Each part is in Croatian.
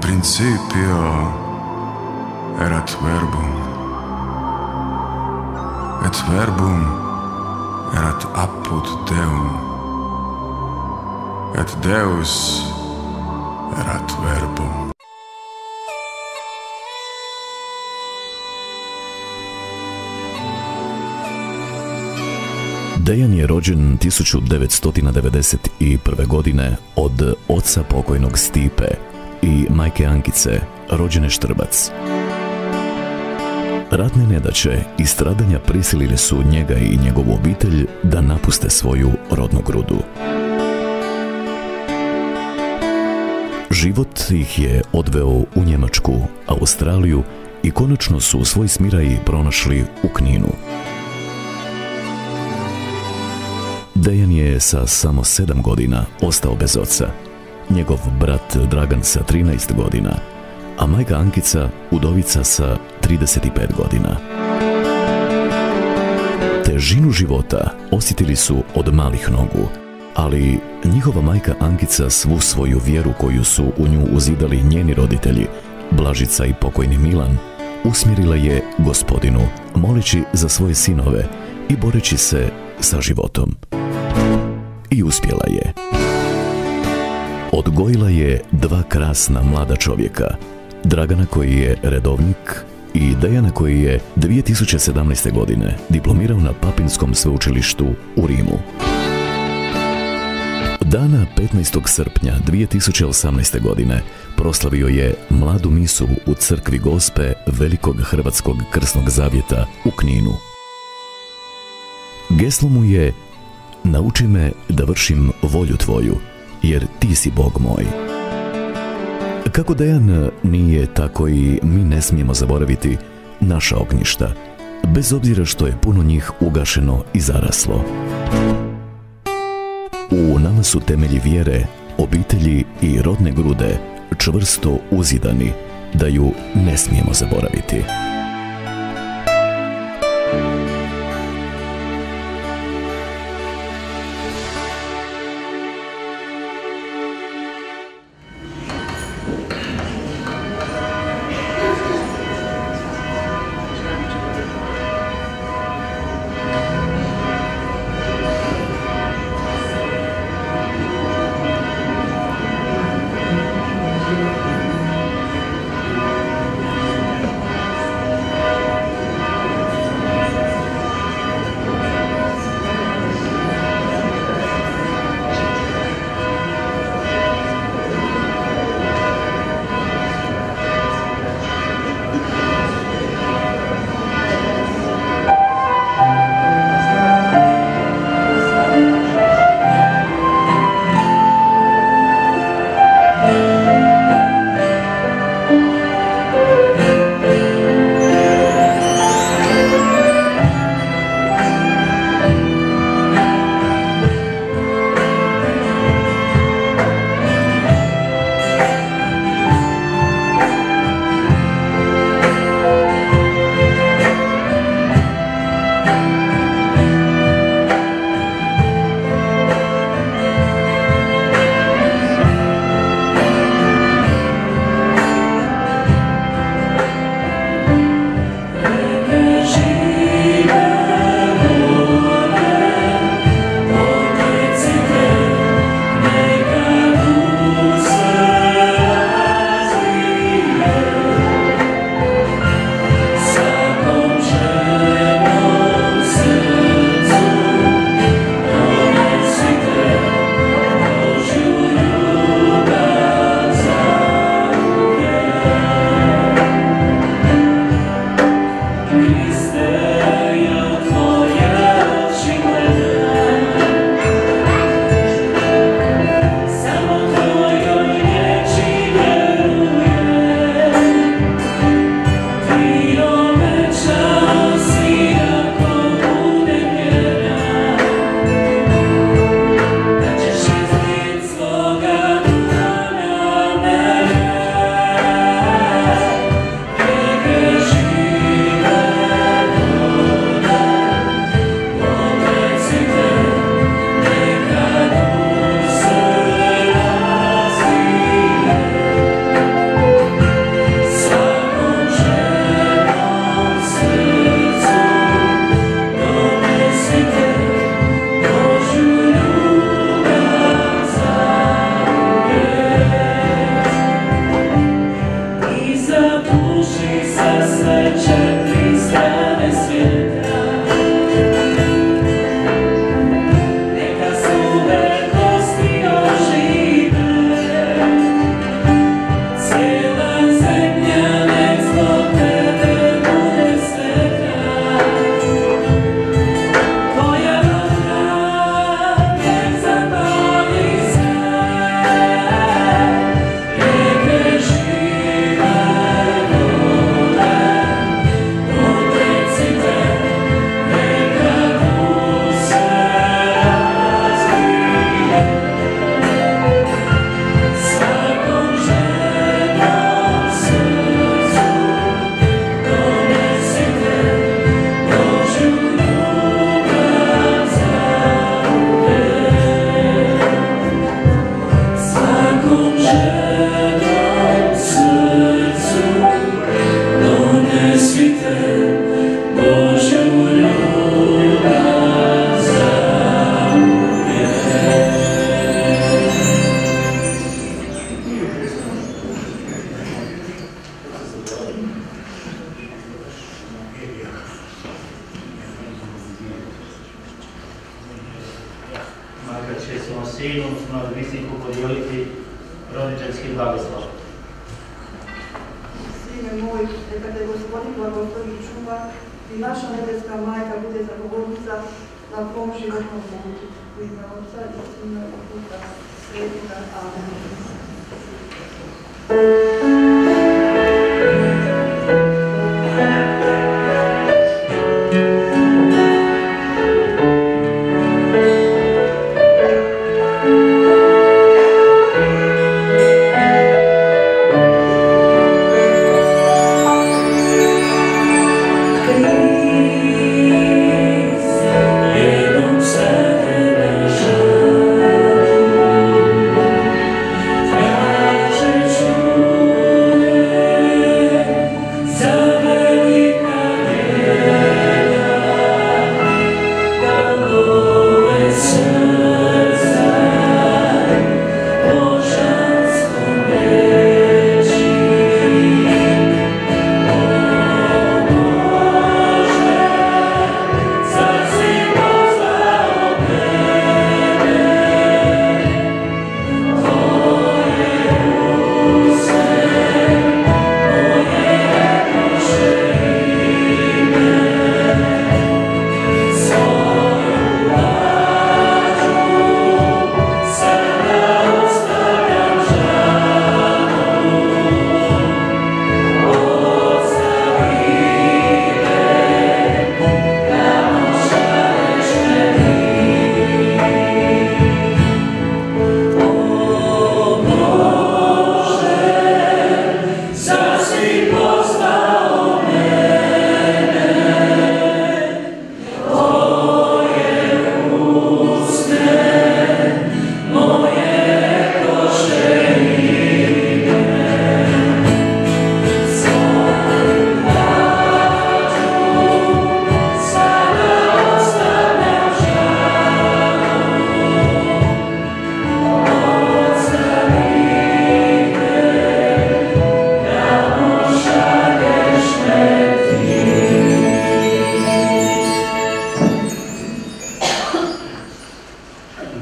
principio erat verbum, et verbum erat apud Deum, et Deus erat verbum. Dejan je rođen 1991. godine od oca pokojnog Stipe i majke Ankice, rođene Štrbac. Ratne nedaće i stradanja prisilili su njega i njegovu obitelj da napuste svoju rodnu grudu. Život ih je odveo u Njemačku, Australiju i konačno su svoj smiraj pronašli u Kninu. Dejan je sa samo 7 godina ostao bez oca, njegov brat Dragan sa 13 godina, a majka Ankica udovica sa 35 godina. Težinu života osjetili su od malih nogu, ali njihova majka Ankica svu svoju vjeru koju su u nju uzidali njeni roditelji, Blažica i pokojni Milan, usmjerila je Gospodinu, moleći za svoje sinove i boreći se sa životom. I uspjela je. Odgojila je 2 krasna mlada čovjeka, Dragana koji je redovnik i Dejana koji je 2017. godine diplomirao na Papinskom sveučilištu u Rimu. Dana 15. srpnja 2018. godine proslavio je mladu misu u crkvi Gospe Velikog Hrvatskog krsnog zavjeta u Kninu. Geslo mu je: nauči me da vršim volju tvoju, jer ti si Bog moj. Kako Dejan nije, tako i mi ne smijemo zaboraviti naša ognjišta, bez obzira što je puno njih ugašeno i zaraslo. U nama su temelji vjere, obitelji i rodne grude čvrsto uzidani, da ju ne smijemo zaboraviti. makar će svom sinu, mladomisniku podijeliti roditeljski blagoslov. Sine moj, neka te Gospodin blagoslovi i čuva i naša nebeska majka bude zagovornica na tvom životnom putu. U ime Otca i Sina i Duha Svetoga. Amen.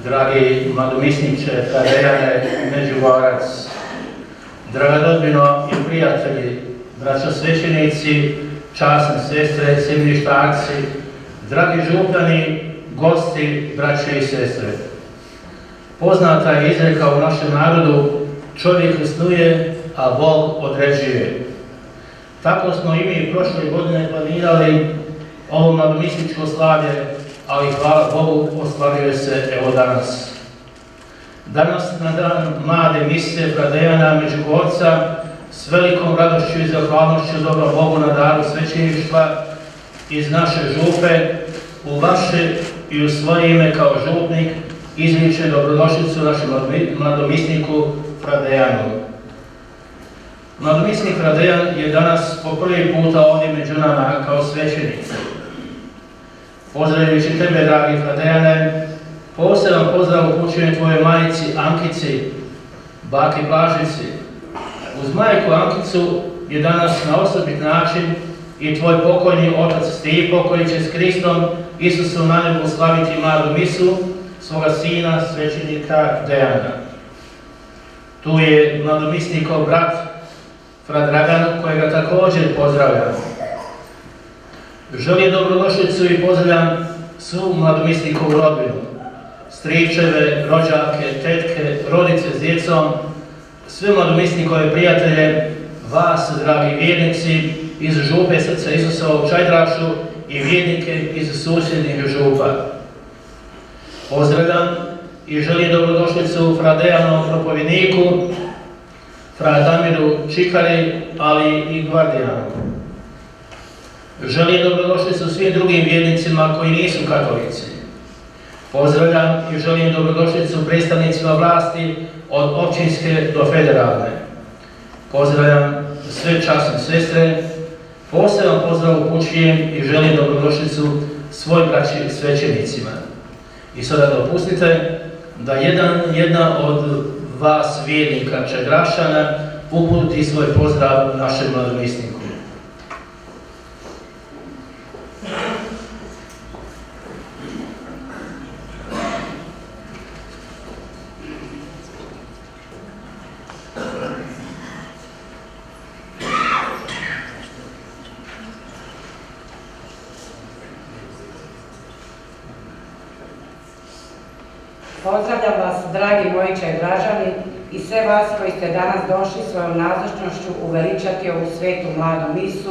Dragi mladomisniče, Dejane Međugorac, draga rodbino i prijatelji, braćo svećenici, časne sestre, semeništarci, dragi župani, gosti, braće i sestre. Poznata je izreka u našem narodu, čovjek snuje, a Bog određuje. Tako smo i mi prošle godine planirali ovo mladomisničko slavlje, ali hvala Bogu ostvaruje se evo danas. Danas na dan mlade mise Dejana Međugorca s velikom radošću i zahvalnošću dobro Bogu na daru svećeništva iz naše župe u vaše i u svoje ime kao župnik izriče dobrodošlicu našem mladomisniku Dejanu. Mladomisnik Dejan je danas po prvi puta ovdje među nama kao svećenik. Pozdravljajući tebe, dragi Dejane, poseban pozdrav upućujem tvojoj majici Ankici, baki Blažici. Uz majku Ankicu je danas na osobit način i tvoj pokojni otac Stipo, koji će s Kristom Isusom na nebu slaviti mladu misu svoga sina, svećenika Dejana. Tu je mladomisnikov brat Dragan, kojega također pozdravljam. Želim dobrodošlicu i pozdravljam svu mladomisnikovu rodbinu, stričeve, rođake, tetke, rodice s djecom, sve mladomisnikove prijatelje, vas, dragi vjernici, iz župe Srca Isusa u Čajdrašu i vjernike iz susjednih župa. Pozdravljam i želim dobrodošlicu Dejanovom propovjedniku, Damiru Čikari, ali i Gvardijanu. Želim dobrodošlicu svim drugim vjernicima koji nisu katolici. Pozdravljam i želim dobrodošlicu predstavnicima vlasti od općinske do federalne. Pozdravljam sve časne sestre, poseban pozdrav upućujem i želim dobrodošlicu svoj braći svećenicima. I sada dopustite da jedna od vas vjernika Čajdrašana uputi svoj pozdrav našem mladomisniku. Pozdravljam vas, dragi moji Čajedražani, i sve vas koji ste danas došli svojom nazočnošću uveličati ovu svetu mladu misu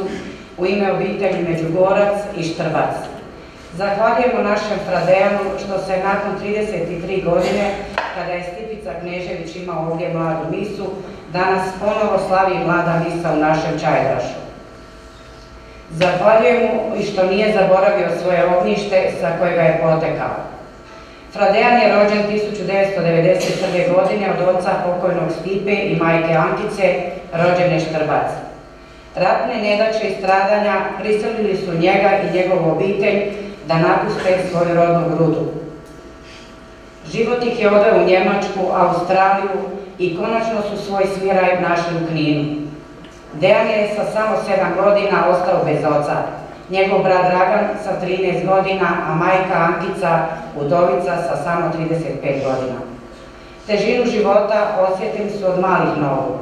u ime obitelji Međugorac i Štrbac. Zahvaljujemo našem Fradejanu što se nakon 33 godine, kada je Stipica Knežević imao ovdje mladu misu, danas ponovo slavi mlada misa u našem Čajedrašu. Zahvaljujemo i što nije zaboravio svoje ognjište sa kojega je potekao. Fradejan je rođen 1991. godine od oca pokojnog Stipe i majke Ankice, rođene Štrbac. Ratne nedaće i stradanja prisilili su njega i njegovu obitelj da napuste svoju rodnu grudu. Život ih je odveo u Njemačku, Australiju i konačno su svoj sviraj našli u Kninu. Dejan je sa samo 7 godina ostao bez oca, njegov brat Dragan sa 13 godina, a majka Ankica, udovica, sa samo 35 godina. Težinu života osjetili su od malih nogu,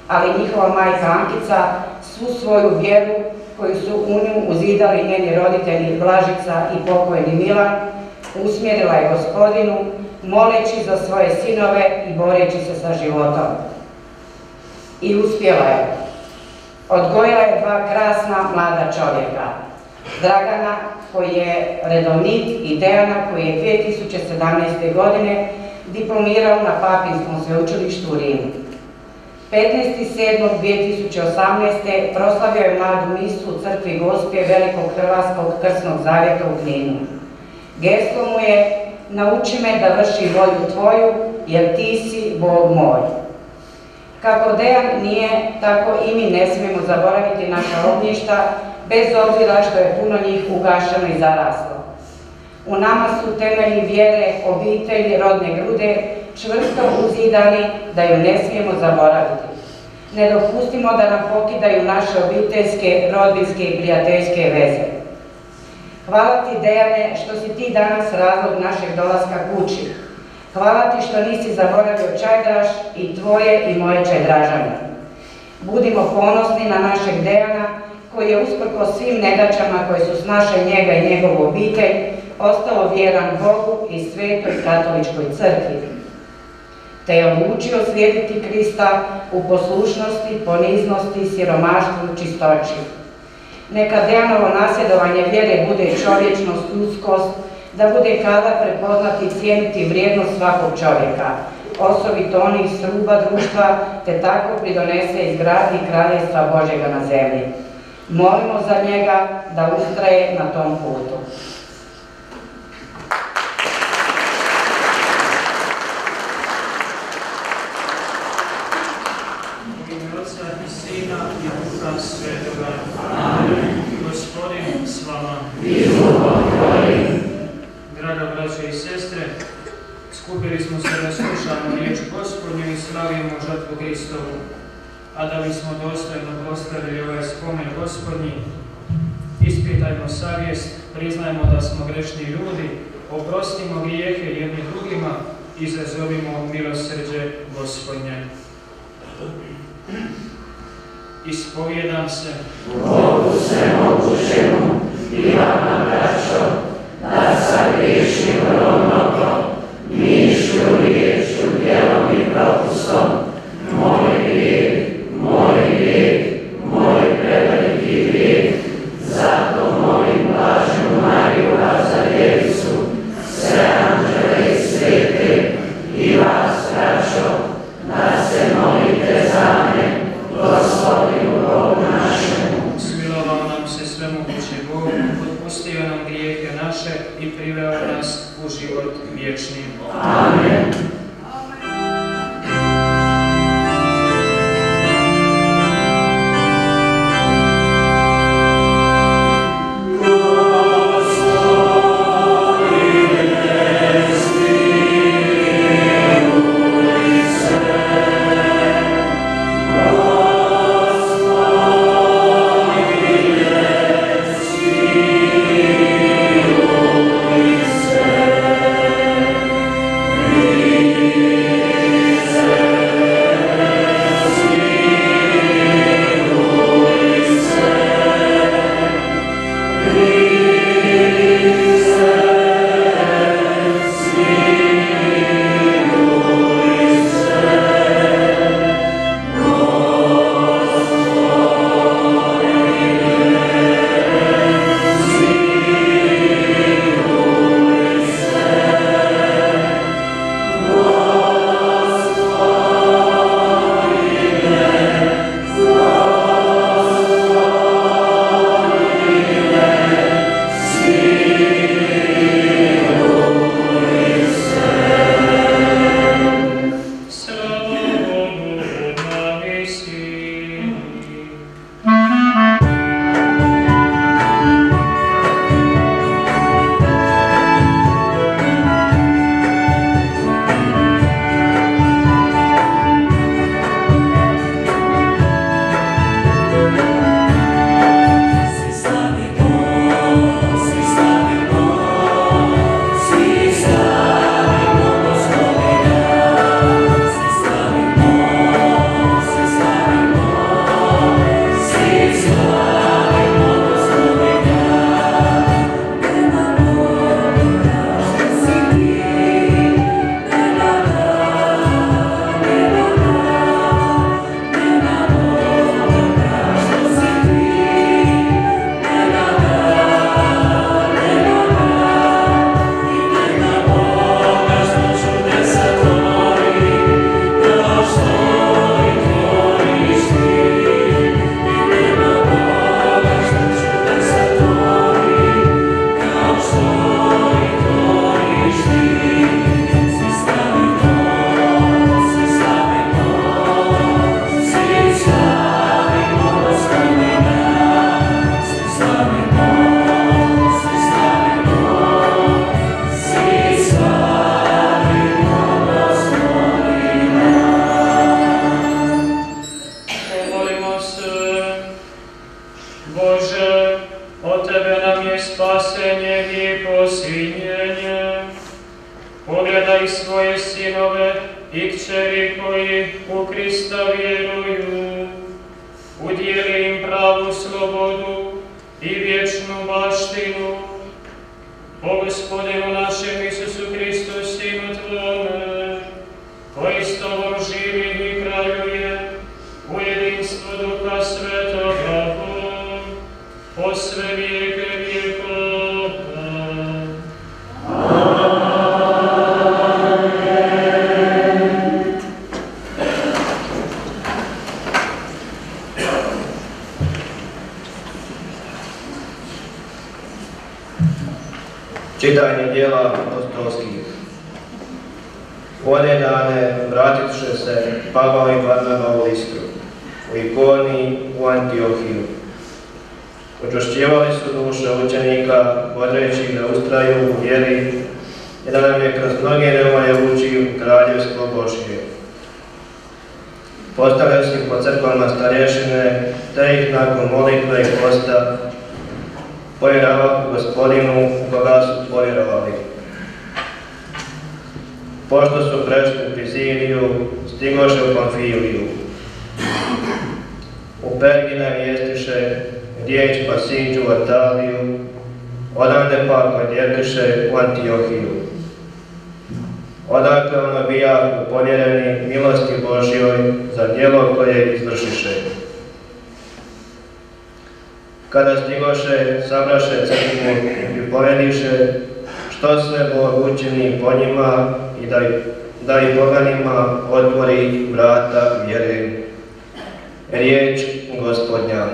ali njihova majka Ankica svu svoju vjeru koju su u nju uzidali njeni roditelji Blažica i pokojni Milan, usmjerila je Gospodinu, moleći za svoje sinove i boreći se sa životom. I uspjela je. Odgojila je 2 krasna mlada čovjeka, Dragana koji je redovnik i Dejana koji je 2017. godine diplomirao na Papinskom sveučilištu u Rimu. 15.7.2018. proslavio je mladu misu u crkvi Gospje Velikog Hrvatskog krsnog zavjeta u Kninu. Geslo mu je: nauči me da vršim volju tvoju, jer ti si Bog moj. Kako Dejan nije, tako i mi ne smijemo zaboraviti naša ognjišta, bez obzira što je puno njih ugašeno i zaraslo. U nama su temelji vjere, obitelji, rodne grude, čvrsto uzidani da ju ne smijemo zaboraviti. Ne dopustimo da nam pokidaju naše obiteljske, rodbinske i prijateljske veze. Hvala ti, Dejane, što si ti danas razlog našeg dolaska kući. Hvala ti što nisi zaboravio Čajedraš i tvoje i moje Čajedražane. Budimo ponosni na našeg Dejana, koji je usprkos svim nedaćama koje su snašle njega i njegovu obitelj, ostao vjeran Bogu i svetoj katoličkoj crkvi, te je odlučio slijediti Krista u poslušnosti, poniznosti, siromaštvu i čistoći. Neka Dejanovo nasljedovanje vjere bude čovječnost, ljudskost, da bude kadar prepoznati i cijeniti vrijednost svakog čovjeka, osobito onih s ruba društva, te tako pridonese izgradnji kraljevstva Božjega na zemlji. Molimo za njega da ustraje na tom putu. U ime Oca i Sina i Duha Svetoga. Amen. Gospodin s vama. Draga braćo i sestre, skupili smo se da slušamo riječ Gospodnju i slavimo žrtvu Hristovu. A da bismo dostojno proslavili ovaj spomen Gospodnji, ispitajmo savjest, priznajmo da smo grešni ljudi, oprostimo grijehe jedni drugima i zazovimo milosrđe Gospodnje. Ispovjedam se Bogu svemogućemu i vama, braćo, da sagriješim mnogo, mišlju, riječju, djelom i propustom, moj grijeh, moj preveliki grijeh. Zato molim blaženu Mariju Lazarjevicu, sve anđele i svete i vas, braćo, da se molite za mene, Gospodinu Bogu našemu. Smilovao nam se svemogući Bog, otpustio nam grijehe naše i priveo nas u život vječni. Amen. Amen. pogledaj svoje sinove i kćeri koji u Krista vjeruju. Udjeli im pravu slobodu i vječnu baštinu. Po Gospodinu našem Isusu Hristu, Sinu Tvome, koji s Tobom živi i kraljuje u jedinstvu Duha Svetoga, po sve vijeke vjekova. Čitanje djela apostolskih. One dane vratiše se Pavao i Barnaba u Listru, u Ikoniji, u Antiohiju. Učvršćivali su duše učenika, bodreći da ustraju u vjeri i da nam je kroz mnoge nevolje ući u kraljevstvo Božje. Postavljali su ih po crkvama starješine, te ih nakon molitve i posta povjeravali Gospodinu u koga su povjerovali. Pošto su prešli u Pizidiju, stigoše u Pamfiliju. U Pergina vijestiše riječ pa siđu u Ataliju, odande pak odjetiše u Antiohiju. Odakle ono bijahu povjereni milosti Božjoj za djelo koje izvršiše. Kada stigoše, sabraše crkvu i povediše što sve Bog učini po njima i da i poganima otvori vrata vjere. Riječ Gospodnja.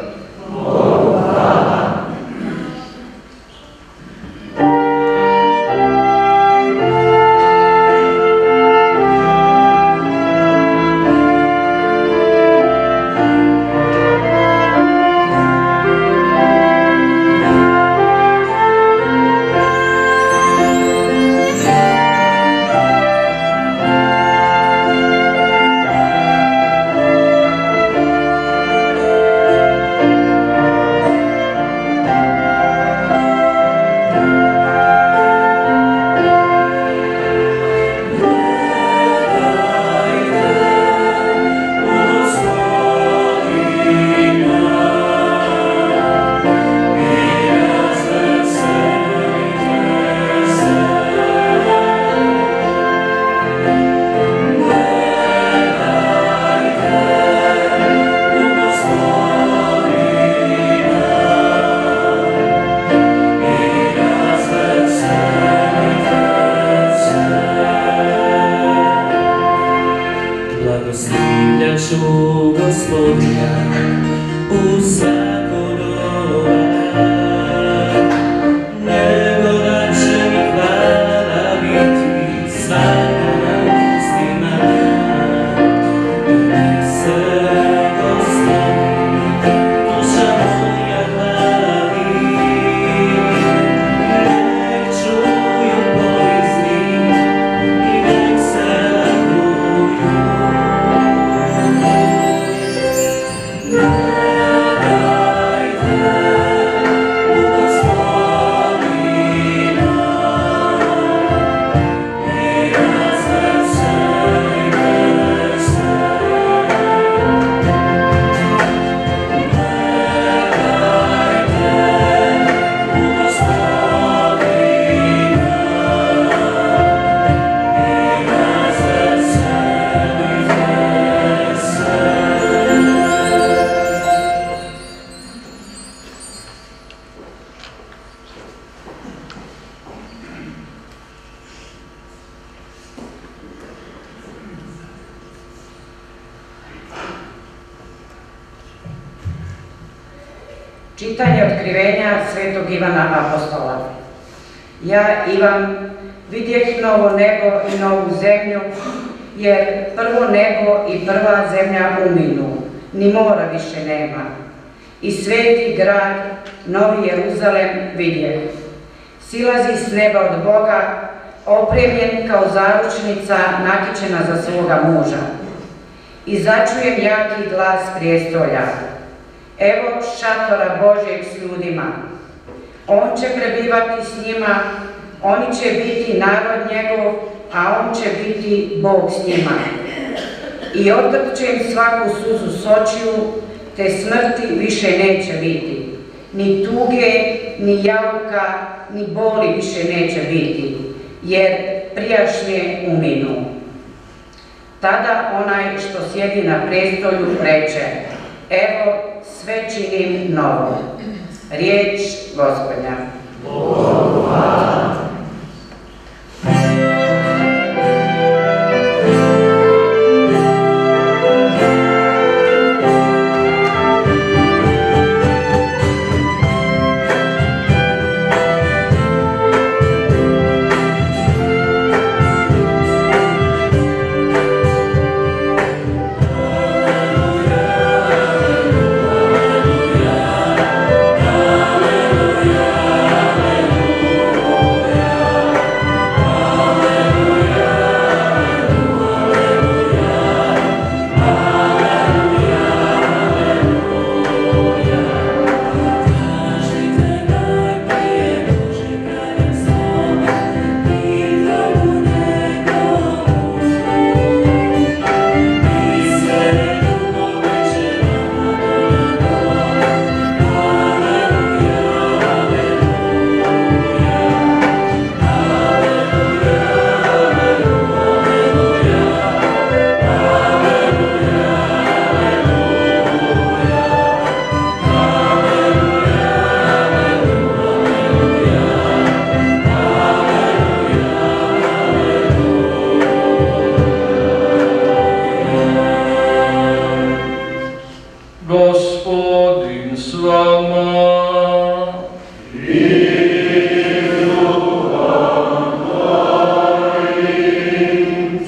Čitanje otkrivenja svetog Ivana Apostola. Ja, Ivan, vidjeh novo nebo i novu zemlju, jer prvo nebo i prva zemlja uminu, ni mora više nema. I sveti grad, novi Jeruzalem, vidjeh. Silazi s neba od Boga, opremljen kao zaručnica nakićena za svoga muža. I začujem jaki glas prijestolja. Evo šatora Božjeg s ljudima. On će prebivati s njima, oni će biti narod njegov a on će biti Bog s njima. I otrče im svaku suzu s očiju, te smrti više neće biti. Ni tuge, ni jauka, ni boli više neće biti, jer prijašnje uminu. Tada onaj što sjedi na prestolju reče: evo, sve činim novo. Riječ Gospodnja. Gospodin s vama.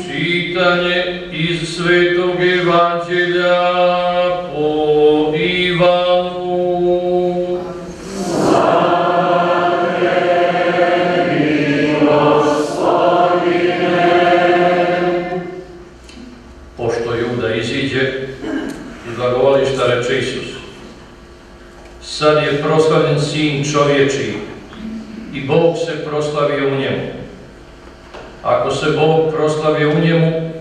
Čitanje iz Svetog Evanđelja po Ivanu. Pošto Juda iziđe iz glagovališta, reče Isus: sad je proslavljen Sin čovječiji i Bog se proslavio u njemu. Ako se Bog proslavio u njemu,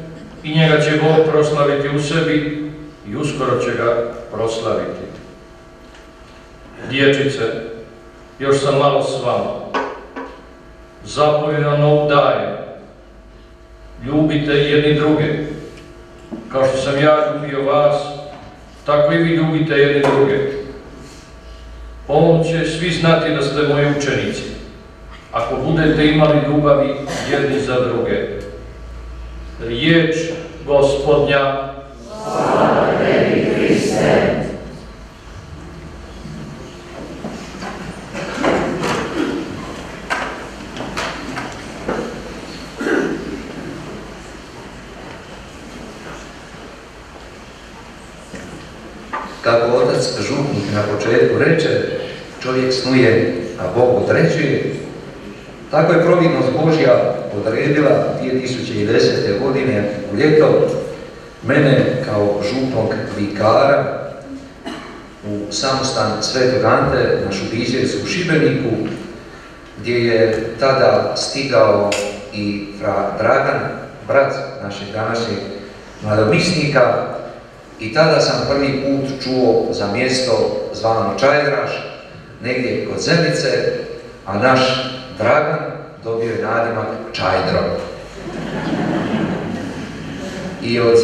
i njega će Bog proslaviti u sebi i uskoro će ga proslaviti. Dječice, još sam malo s vama. Zapovjed vam novu dajem: ljubite jedni druge. Kao što sam ja ljubio vas, tako i vi ljubite jedni druge. On će svi znati da ste moji učenici, ako budete imali ljubavi jedni za druge. Riječ Gospodnja. Slava tebi, Hriste. Kako otac župnik na početku reče, čovjek snuje, a Bog određuje, tako je providnost Božja odredila 2010. godine u ljeto mene kao župnog vikara u samostan Svetog Ante na Šubićevcu u Šibeniku, gdje je tada stigao i fra Dragan, brat našeg današnjeg mladomisnika, i tada sam prvi put čuo za mjesto zvano Čajdraš, negdje kod Zenice, a naš Dragan dobio je nadimak Čajdro. I od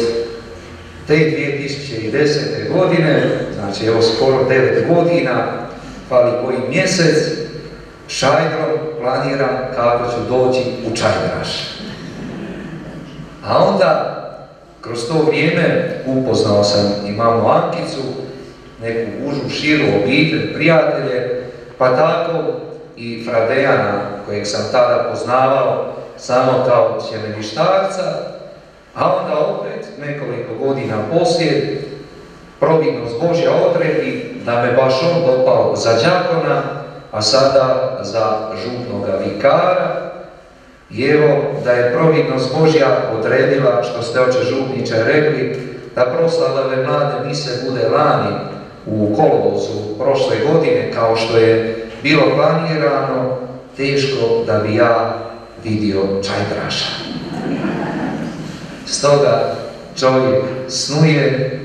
te 2010. godine, znači evo skoro 9 godina, fali koji mjesec, Čajdro planiram kako ću doći u Čajdraš. A onda, kroz to vrijeme upoznao sam i mamu Ankicu, neku užu, širu obitelj, prijatelje, pa tako i fra Dejana, kojeg sam tada poznavao samo kao sjemeništarca, a onda opet nekoliko godina poslije providnost Božja odredi da me baš on dopao za đakona, a sada za župnoga vikara. I evo da je providnost Božja odredila, što ste oče župniče rekli, da proslava ove mlade mise bude lani u kolovozu prošle godine, kao što je bilo planirano, teško da bi ja vidio Čajdraša. Stoga čovjek snuje,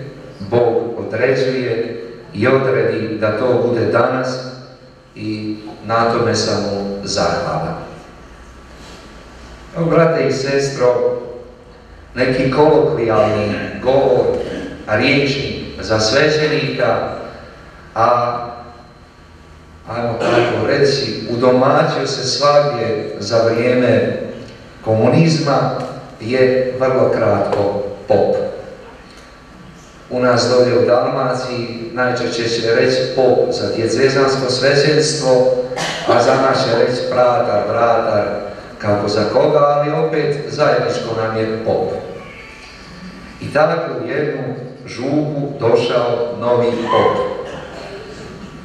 Bog određuje i odredi da to bude danas i na tome sam mu zahvalan. Brate i sestro, neki kolokvijalni govor, riječi za svećenika, a ajmo tako reći, udomaćio se svagdje za vrijeme komunizma je vrlo kratko pop. U nas dolje u Dalmaciji najčešće će reći pop za dijecezansko svećenstvo, a za nas će reći vratar, kako za koga, ali opet zajedničko nam je pop. I tako u jednu župu došao novi pop.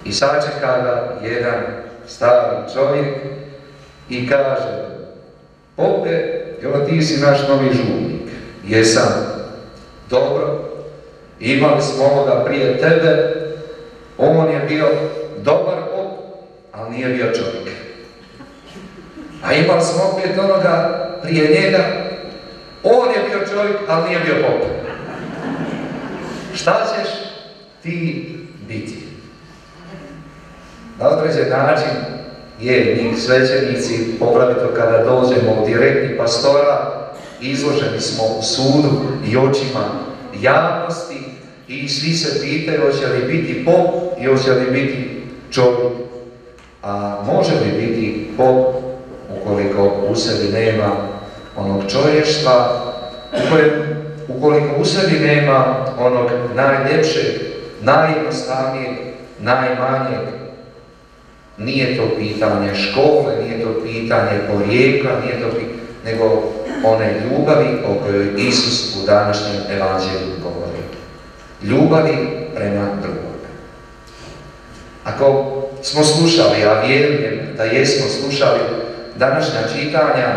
I sačeka ga jedan stari čovjek i kaže: Pope, evo ti si naš novi župnik. Jesam. Dobro. Imali smo ovoga prije tebe. On je bio dobar pop, ali nije bio čovjek. A imali smo opet onoga prije njega. On je bio čovjek, ali nije bio pop. Šta ćeš ti biti? Na određen način je mi svećenici, poglavito kada dođemo u direktni pastora, izloženi smo u sudu i očima javnosti i svi se pitaju hoće li biti pop i hoće li biti čovjek. A može li biti pop ukoliko u sebi nema onog čovještva, ukoliko u sebi nema onog najljepšeg, najjednostavnijeg, najmanjeg. Nije to pitanje škole, nije to pitanje porijekla, nije to nego one ljubavi o kojoj Isus u današnjem evanđelju govori. Ljubavi prema drugog. Ako smo slušali, a vjerujem da jesmo slušali današnja čitanja,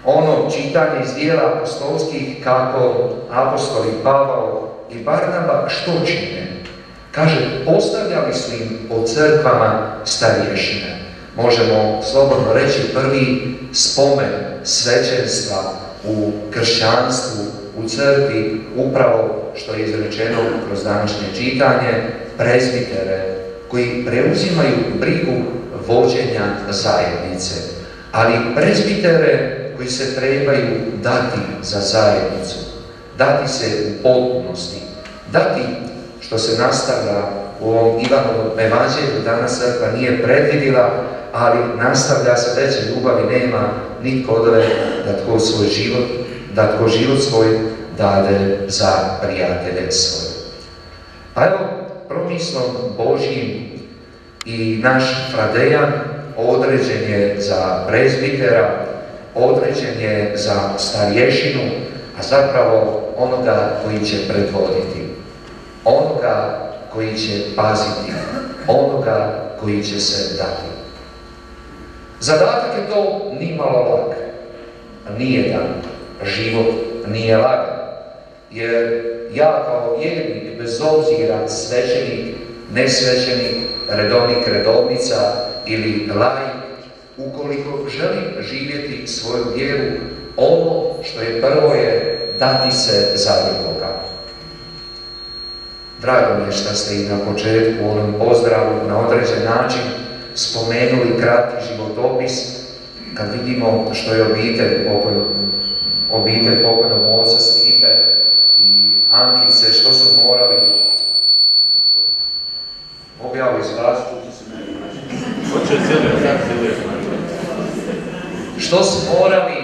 ono čitanje iz dijela apostolskih kako apostoli Pavao i Barnaba što čine? Kaže, postavljali su im po crkvama starješine. Možemo slobodno reći prvi spomen svećenstva u kršćanstvu, u crkvi, upravo što je izrečeno kroz današnje čitanje, prezbitere koji preuzimaju brigu vođenja zajednice, ali prezbitere koji se trebaju dati za zajednicu, dati se u potpunosti, dati što se nastavlja u ovom Ivanovom evanđelju, danas crkva nije predvidila, ali nastavlja se veće ljubavi nema nitko odve da tko svoj život, da tko život svoj dade za prijatelje svoje. A evo, promislom Božjim i naš Fradejan određen je za prezbitera, određen je za starješinu, a zapravo onoga koji će predvoditi, onoga koji će paziti, onoga koji će se dati. Zadatak je to nimalo lak, nijedan život nije lagan, jer ja kao vjernik, bez obzira svećenik, nesvećenik, redovnik, redovnica ili laik, ukoliko želim živjeti svoju vjeru, ono što je prvo je dati se za drugoga. Drago mi je što ste i na početku u onom pozdravu na određen način spomenuli kratki životopis, kad vidimo što je obitelj pokojnog oca Stipe i Ankice, što su morali objavu izvlastu, što su morali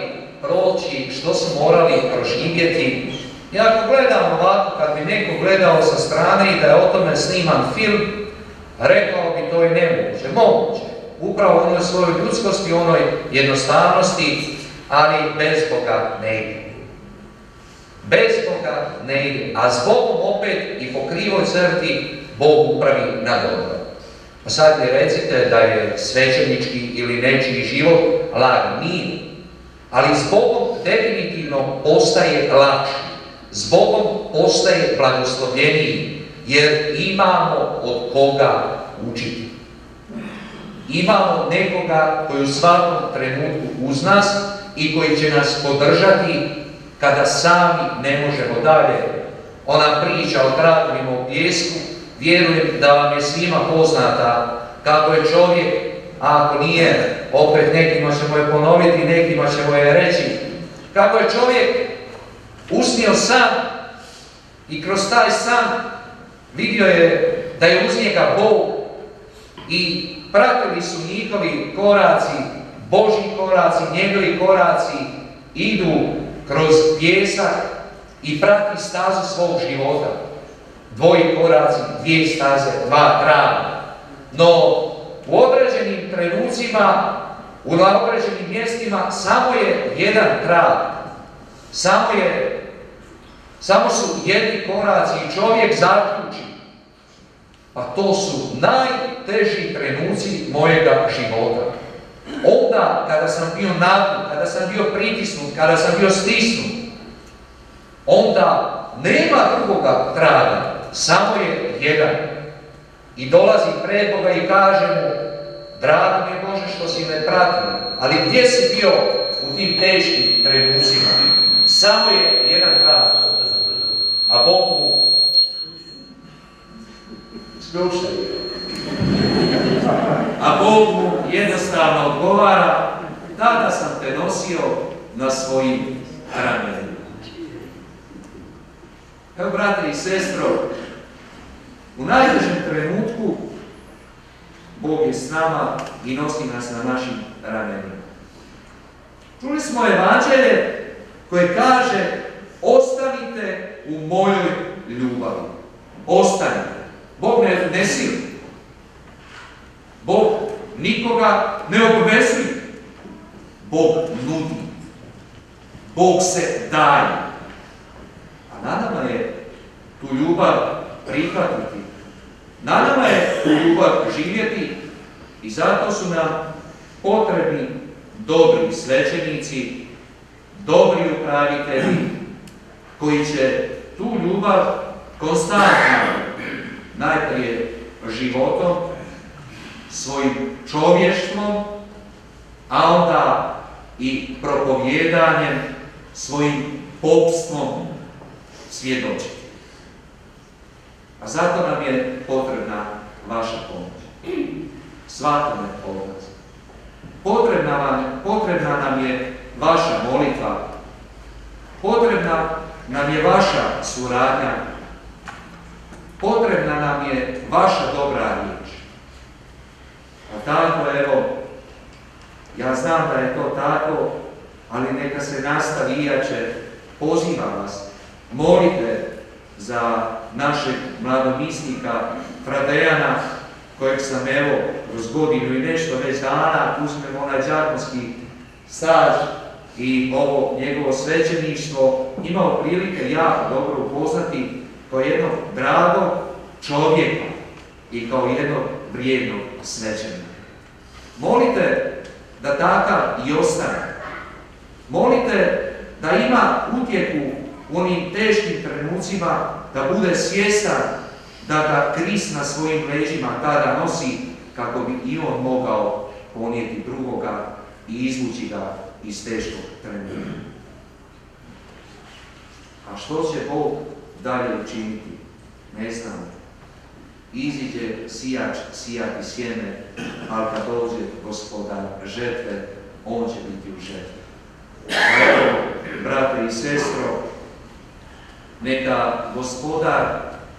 proći, što su morali proživjeti. Ja ako gledam ovako, kad bi neko gledao sa strane i da je o tome sniman film, rekao bi to je nemoguće, moguće. Upravo onoj svojoj ljudskosti, onoj jednostavnosti, ali bez Boga ne ide. Bez Boga ne ide, a s Bogom opet i po krivoj crti Bog upravi na dobro. Pa sad mi recite da je svećenički ili nečiji život lagan, nije. Ali s Bogom definitivno postaje lakši. S Bogom postaje blagoslovljeniji, jer imamo od koga učiti. Imamo nekoga koji u svakom trenutku uz nas i koji će nas podržati kada sami ne možemo dalje. Ona priča o tragovima u pijesku, vjerujem da vam je svima poznata kako je čovjek, a ako nije, opet nekima ćemo je ponoviti, nekima ćemo je reći, kako je čovjek usnio san i kroz taj san vidio je da je uz njega Bog i pratili su njihovi koraci, Božji koraci, njegovi koraci idu kroz pjesak i prati stazu svog života. Dvoji koraci, dvije staze, dva traga. No, u određenim trenucima, u određenim mjestima, samo je jedan trag. Samo su jedni koraci i čovjek zaključi. Pa to su najteži trenuci mojega života. Onda, kada sam bio naput, kada sam bio pritisnut, kada sam bio stisnut, onda nema drugoga traga, samo je jedan. I dolazi pred Boga i kaže mu, drago mi je Bože što si me pratio, ali gdje si bio u tim teškim trenucima? Samo je jedan trag. A Bog mu slušaj. A Bog mu jednostavno odgovara, tada sam te nosio na svojim ramenima. Evo, brate i sestro, u najtežem trenutku Bog je s nama i nosi nas na našim ramenima. Čuli smo evanđelje koje kaže, ostanite u mojoj ljubavi. Ostanite. Bog ne sili. Bog nikoga ne obvezuje. Bog nudi. Bog se daje. A na nama je tu ljubav prihvatiti. Na nama je tu ljubav živjeti i zato su nam potrebni dobri svećenici, dobri upravitelji koji će tu ljubav konstantno, najprije životom, svojim čovještvom, a onda i propovjedanjem, svojim popstvom svjedočiti. A zato nam je potrebna vaša pomoć. Svakome pomoć. Potrebna nam je vaša molitva. Potrebna nam je vaša suradnja. Potrebna nam je vaša dobra riječ. A tako, evo, ja znam da je to tako, ali neka se nastavi jače. Pozivam vas, molite za našeg mladomisnika Fradejana, kojeg sam evo kroz godinu i nešto već dana, uzmemo onaj đakonski staž i ovo njegovo svećeništvo, imao prilike jako dobro upoznati kao jednog dragog čovjeka i kao jednog vrijednog svećenika. Molite da takav i ostane. Molite da ima utjehu u onim teškim trenucima, da bude svjestan da ga Krist na svojim leđima tada nosi kako bi i on mogao ponijeti drugoga i izvući ga iz teškog trenutka. A što će Bog dalje učiniti? Ne znamo. Iziđe sijač sijati sjeme, ali kad dođe Gospodar žetve, on će biti u žetvi. Evo, brate i sestro, neka Gospodar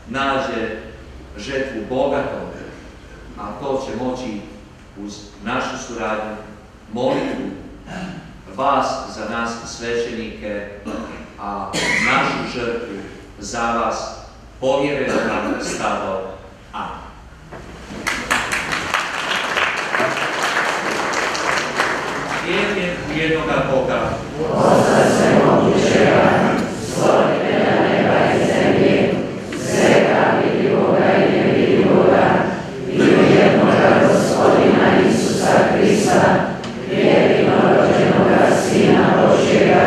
nađe žetvu bogatom, a to će moći uz našu suradnju, molitvu, vas za nas svećenike, a našu žrtvu za vas povjereno nam stado. Amen. Vjerujem u jednoga Boga, Otca svemogućega, stvoritelja neba i zemlje, svega vidljivoga i nevidljivoga, i u jednoga Gospodina Isusa Krista, jedino rođenoga Sina Božjega,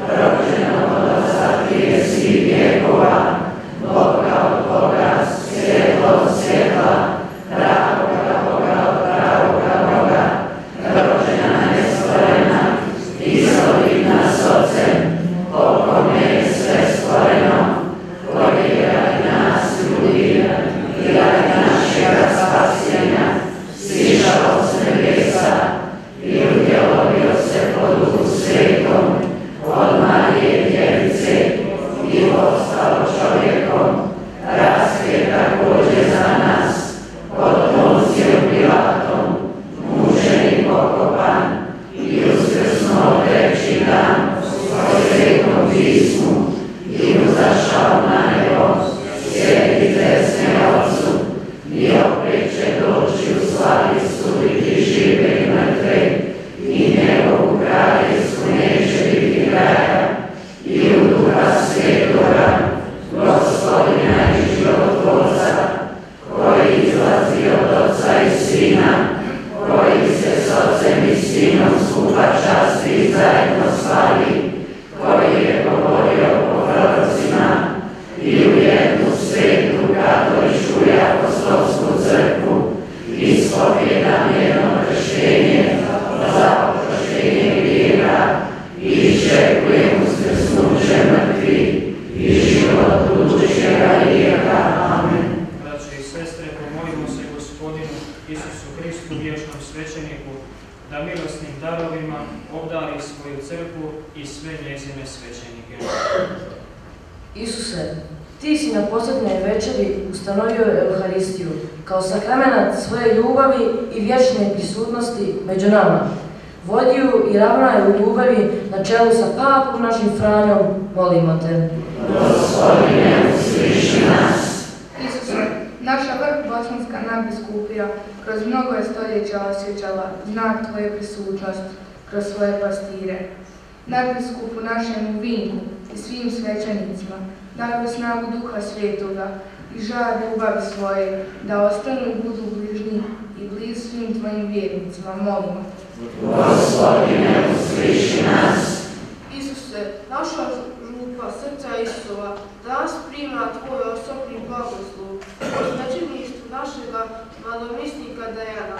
rođenog od Otca prije svih vjekova, Boga od Boga, svjetlo od svjetla, pravoga Boga od pravoga Boga, rođena nestvorena, izroditna s Otcem pismu i uzašao na nebo, sjedi desne Otcu, i opet će doći u slavi suditi žive i mrtve, i njegovu kraljevstvu neće biti kraja, i u Duha Svetoga, Gospodina i životvorca, koji izlazi od Otca i Sina, koji se s Otcem i Sinom skupa časti i zajedno slavi, koji je govorio po prorocima i u jednu svetu katoličku i apostolsku crkvu ispovjedam jedno krštenje za oproštenje grijeha i iščekujem uskrsnuće mrtvih i život budućega vijeka. Amen. Braće i sestre, pomolimo se Gospodinu Isusu Hristu, vječnom svećeniku, da milosnim darovima obdari svoju crkvu i sve njezine svećenike. Isuse, ti si na posljednjoj večeri ustanovio Euharistiju kao sakramenat svoje ljubavi i vječne prisutnosti među nama. Vodi ju i ravnaj u ljubavi na čelu sa papom našim Franjom, molimo te. Gospodine, usliši nas. Isuse, naša vrh bosanska nadbiskupija kroz mnogo je stoljeća osjećala znak tvoje prisutnosti kroz svoje pastire. Nadbiskupu našemu Vinku i svim svećenicima daj snagu Duha Svetoga i žar ljubavi svoje, da ostanu i budu bližnji i blizu svim tvojim vjernicima, molimo. Gospodine, usliši nas. Isuse, naša župa srca Isova danas prima tvoj osobni blagoslov o svećeništvu našega mladomisnika Dejana.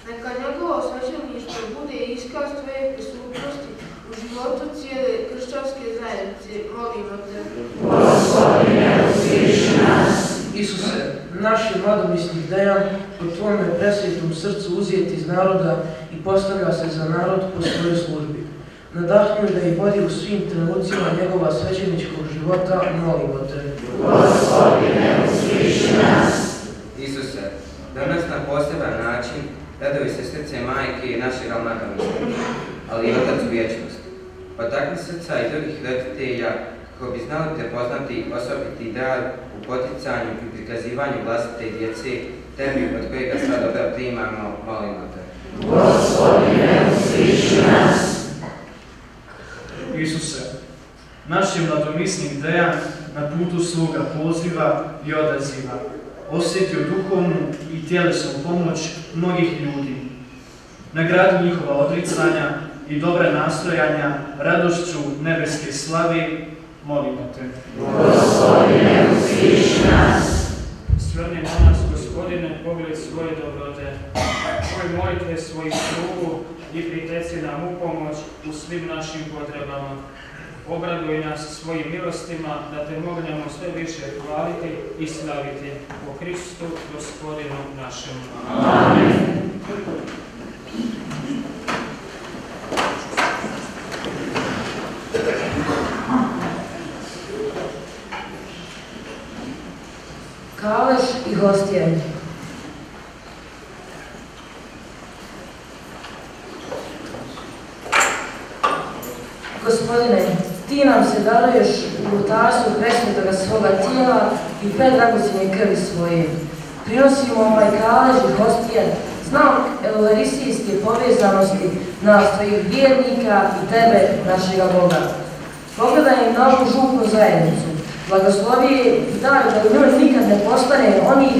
Neka njegovo svećeništvo bude iskaz tvoje prisutnosti u životu cijele kršćanske zajednice, molimo te. Gospodine, usliši nas. Isuse, naš je mladomisnik Dejan po tvome presvetom srcu uzeti iz naroda i postavlja se za narod po svojoj službi. Nadahnuj da ih vodi u svim trenucima njegova svećeničkog života, molimo te. Gospodine, usliši nas. Isuse, danas na poseban način radovi se srce majke i našega mladomisnika, ali i Otac u vječnosti. Potakni srca i drugih roditelja kako bi znali prepoznati osobiti dar u poticanju i prikazivanju vlastite djece, tebi od kojega sva dobra primamo, molimo te. Gospodine, usliši nas. Isuse, naš je mladomisnik Dejan na putu sluga poziva i odaziva, osjetio duhovnu i tjelesnu pomoć mnogih ljudi. Nagradi njihova odricanja i dobra nastojanja radošću nebeske slavi, molimo te. Gospodine, usliši nas. Svrni na nas, Gospodine, pogled svoje dobrote, tvoj molitve svoju slugu i priteci nam u pomoć u svim našim potrebama. Obraduj nas svojim milostima da te mognemo sve više hvaliti i slaviti po Kristu, Gospodinu našemu. Amen. Kalež i hostije. Gospodine, ti nam se daruješ u oltarstvu presvetoga svoga tijela i predragocjene krvi svoje. Prinosimo ovaj kalež i hostije, znak euharistijske povezanosti nas, tvojih vjernika i tebe, našega Boga. Pogledaj na ovu župnu zajednicu. Blagoslovi i daj da u njoj nikad ne postane onih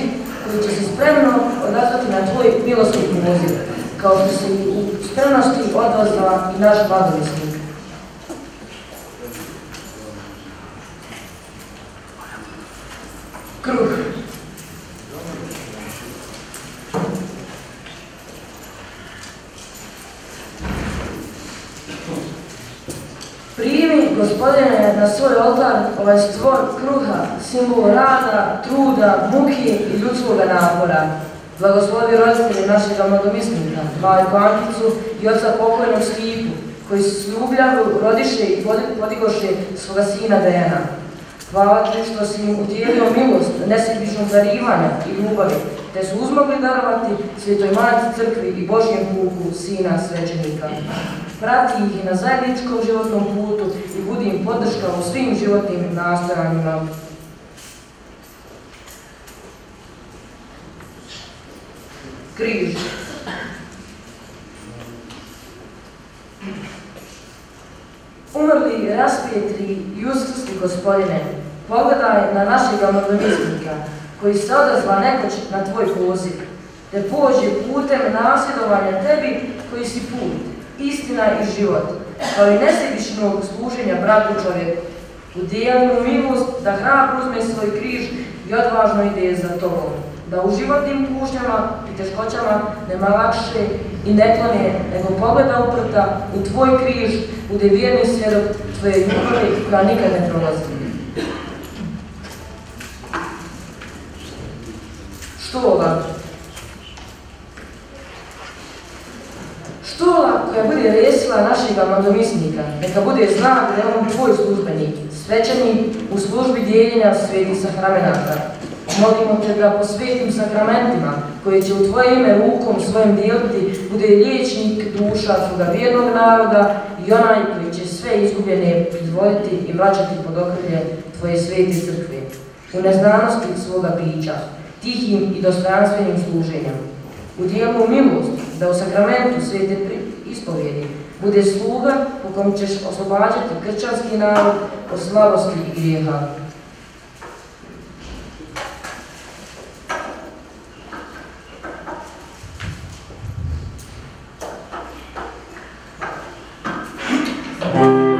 koji će se spremno odazvati na tvoj milostivni poziv, kao što se i u spremnosti odazva i naš mladomisnik. Kruh. Primi, Gospodine, na svoj oltar ovaj stvor kruha, simbol rada, truda, muke i ljudskoga napora. Blagoslovi roditelje našega mladomisnika, majku Ankicu i oca pokojnog Stipu, koji se s ljubljavlju rodiše i podigoše svoga sina Dejana. Hvala ti što si im udjelio milost nesebičnog darivanja i ljubavi, te su uzmogli darovati Svetoj Majci Crkvi i Božjem puku Sina svećenika. prati ih na zajedničkom životnom putu i budi im podrška u svim životnim nastojanjima. Križ. Umrli, raspjetri i uskrsli Gospodine, pogledaj na našega nadomjesnika, koji se odazva nekoć na tvoj poziv, te pođe putem nasljedovanja tebi koji si put, istina i život, kao i nesebičnog služenja bratu čovjeku. Udijeli mu milost da hrabro uzme svoj križ i odvažno ide za tobom, da u životnim kušnjama i teškoćama nema lakše i ne klone, nego pogleda uprta u tvoj križ, bude vjerni svjedok tvoje ljubavi koja nikad ne prolazi. Štola. Štola koja bude resila našega nadomjesnika, neka bude znak da je on tvoj službenik, svećenik u službi dijeljenja svetih sakramenata. Molimo te da po svetim sakramentima, koje će u tvoje ime rukom svojim dijeliti, bude liječnik duša tvoga vjernog naroda i onaj koji će sve izgubljene predvoditi i vraćati pod okrilje tvoje svete crkve. U neznanosti svoga bića, tihim i dostojanstvenim služenjem. Udijeli mu milost da u sakramentu svete ispovjedi bude sluga po kom ćeš oslobađati kršćanski narod od slabosti i grijeha. Oh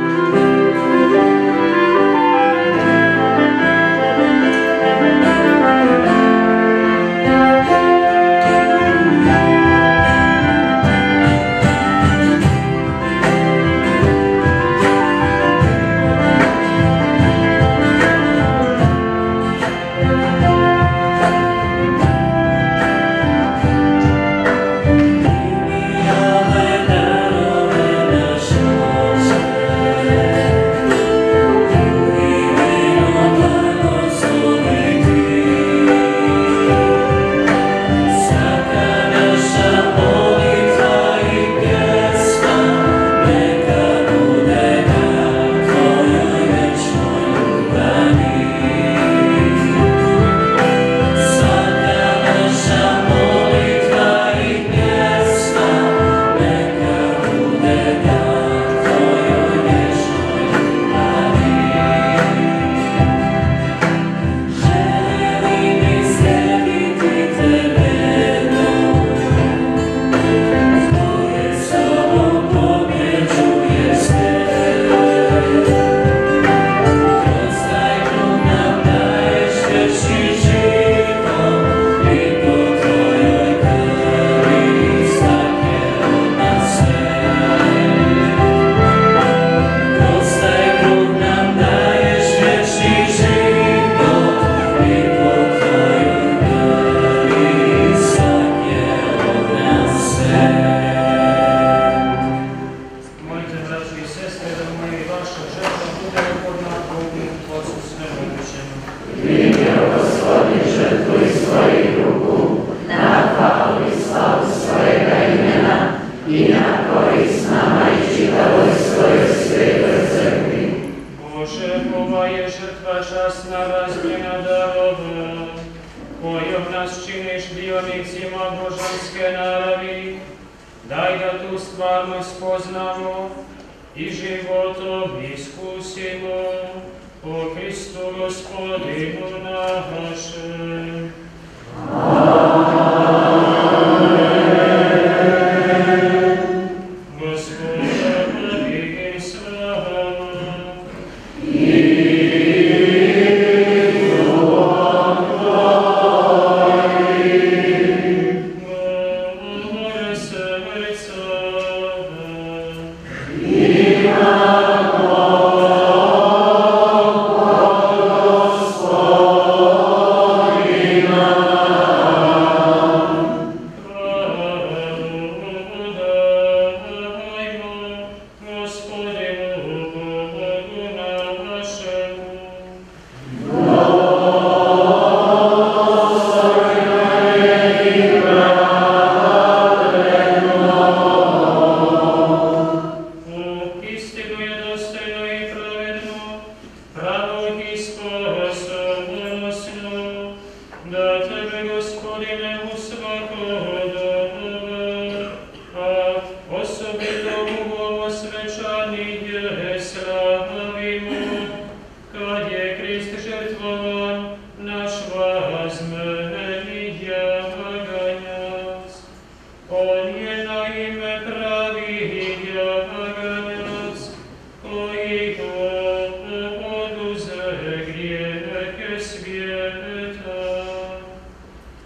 tvojemu, kad je Krist žrtvovan, naš vazmeni jaganjac. On je na ime pravi jaganjac, koji oduze grijehe svijeta.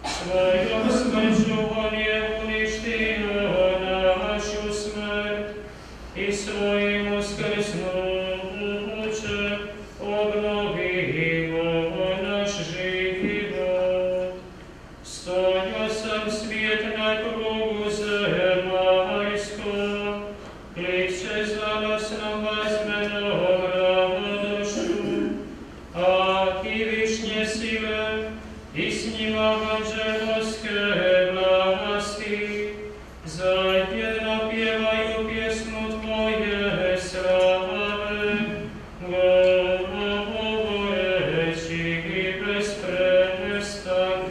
Svojom smrću on je uništio našu smrt i svojim uskrsnućem obnovio naš život. Stonio sam svijet na krugu zemaljskom, kliče za nas na vazmenom radošću, a i višnje sile i s njima anđeloske vlasti, zajedno pjevaju pjesmu Tvoje slave, govoreći bez prestanka.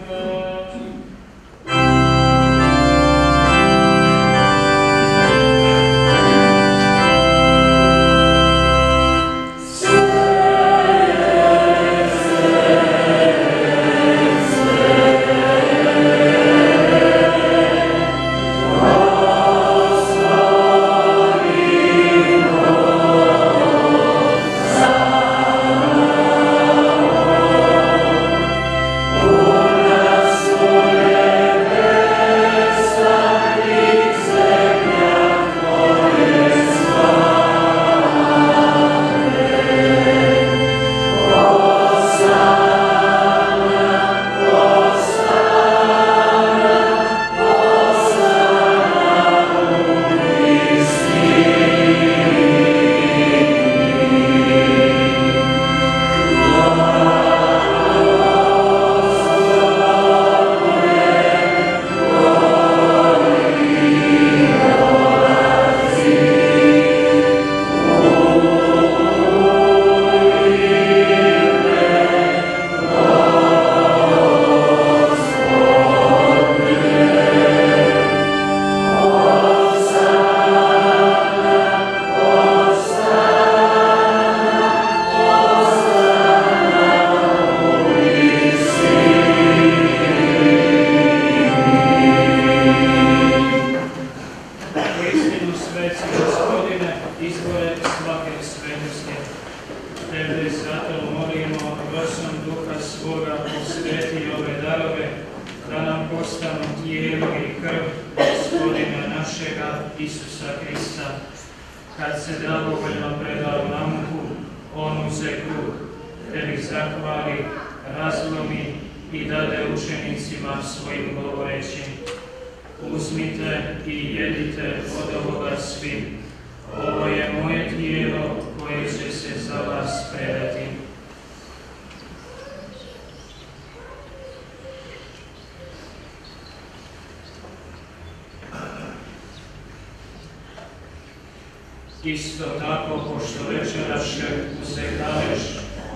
Isto tako, pošto večeraše uzekaveš,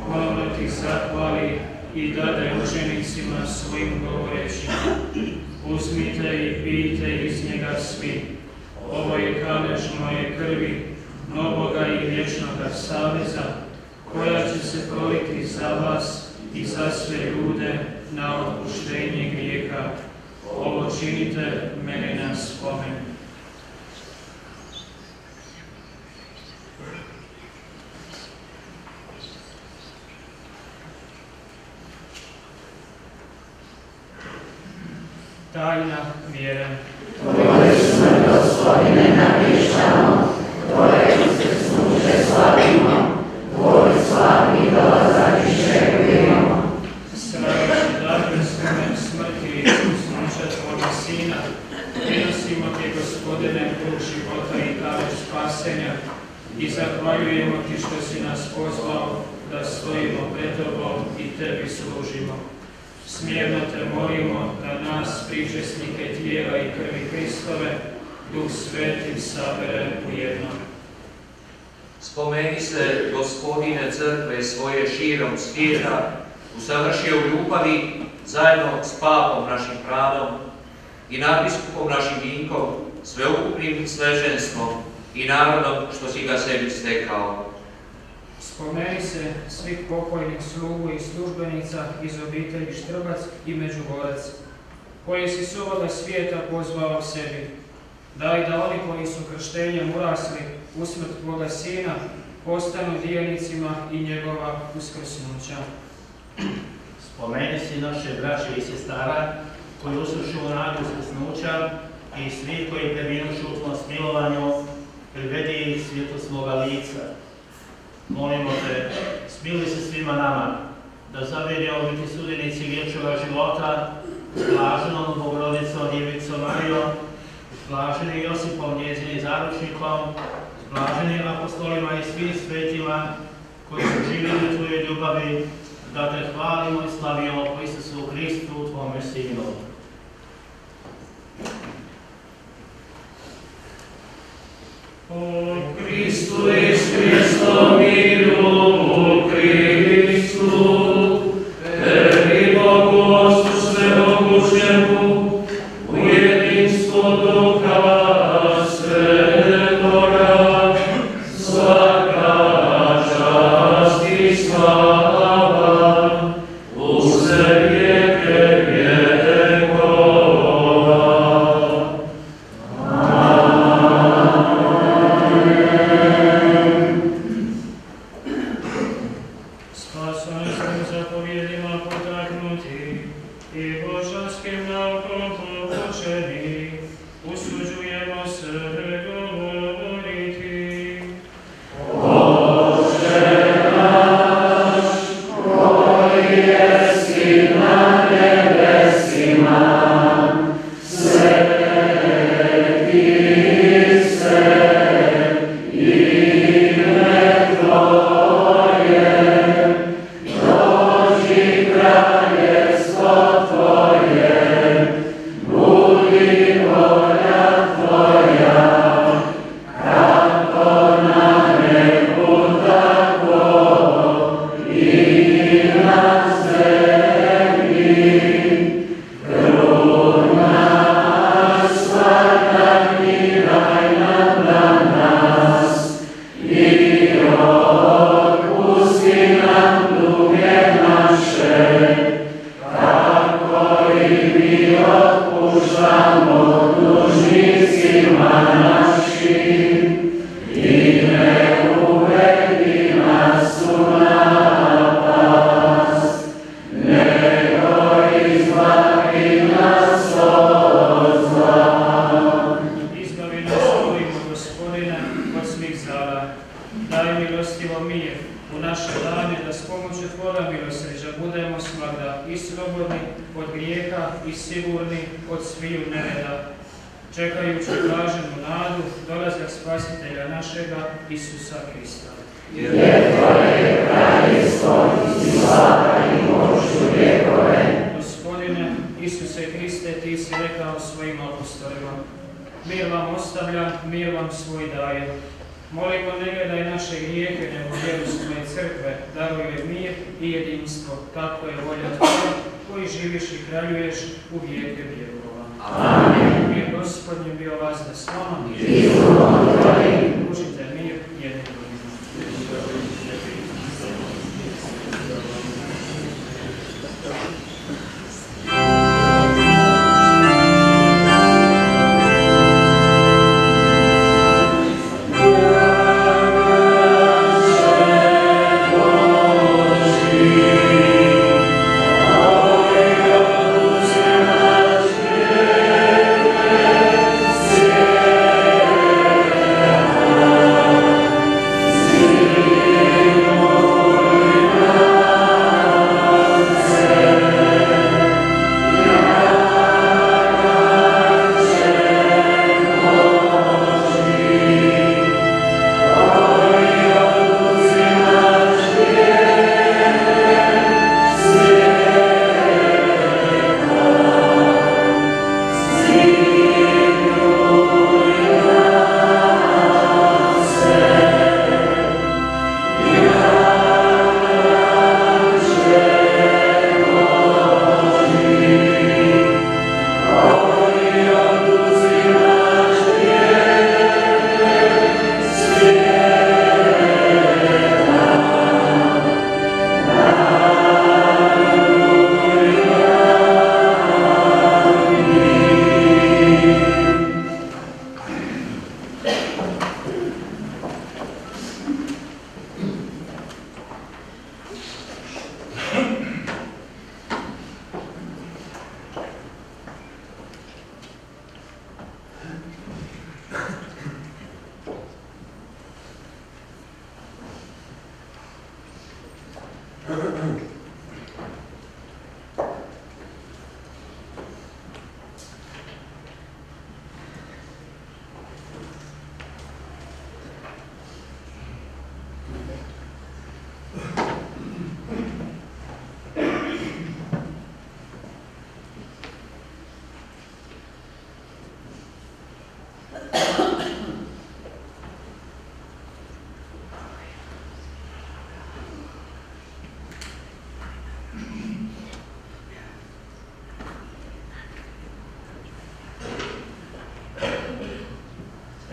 ponovno ti zahvali i dade učenicima svojim govoreći: uzmite i pijte iz njega svi. Ovo je kalež moje krvi, novoga i vječnoga saveza, koja će se proliti za vas i za sve ljude na otpuštenje grijeha. Ovo činite mene na spomen. Tajna vjere. Tvoje smrt, Gospodine, navješćamo, Tvoje uskrsnuće slavimo, Tvoj slavni dolazak iščekujemo. Slaveći dar beskrvne smrti i uskrsnuća Tvoga Sina, prinosimo Ti, Gospodine, kruh života i kalež spasenja i zahvaljujemo Ti što si nas pozvao da stojimo pred Tobom i Tebi služimo. Smjerno te molimo da nas, pričesnike tijela i krvi Hristove, Duh Sveti sabere u jedno. Spomeni se, Gospodine, crkve svoje širom svijeta, usavršio u ljubavi zajedno s papom našim Franom i nadbiskupom našim Vinkom, sveukupnim sveženstvom i narodom što si ga sebi stekao. Spomeni se svih pokojnih slugu i službenica iz obitelji Štrbac i Međugorac, koji si s ovoga svijeta pozvao sebi. Daj da oni koji su krštenjem urasli u smrt Tvoga Sina postanu dijelnicima i njegova uskrsnuća. Spomeni si naše braće i sestara koji uslušu nadu uskrsnuća i svih koji preminušu u Tvom smilovanju, privedi ih svjetlo svoga lica. Molimo Te, smiluj se svima nama, da zavedemo biti sudenici vječnoga života, s blaženom Bogrodicom Djevicom Marijom, s blaženim Josipom, njezinim zaručnikom, s blaženim apostolima i svim svetima koji su živjeli u Tvojoj ljubavi, da Te hvalimo i slavimo po Isusu Hristu, Tvome Sinu. O Kristu i s Hristom miru u Kristu, veri Bogu Otcu svemogućemu, u jedinstvo Duha Svetoga, svaka čast i slava, u sve vijeke vjekova.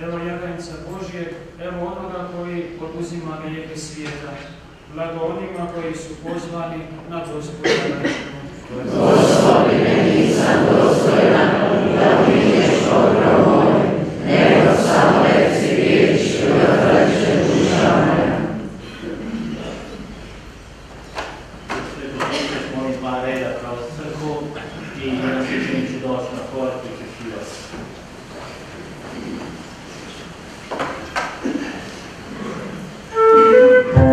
Evo jagajca Božje, evo onoga koji oduzima grijehe svijeta. Blago onima koji su pozvani na Gospoda našega. Gospodi, ne nisam dostojna da uđeš obrov moj, nego samo reci riječ i odreće duša moja. Molim dva reda kao crkvu i svećenici doći na hor i češivati. Thank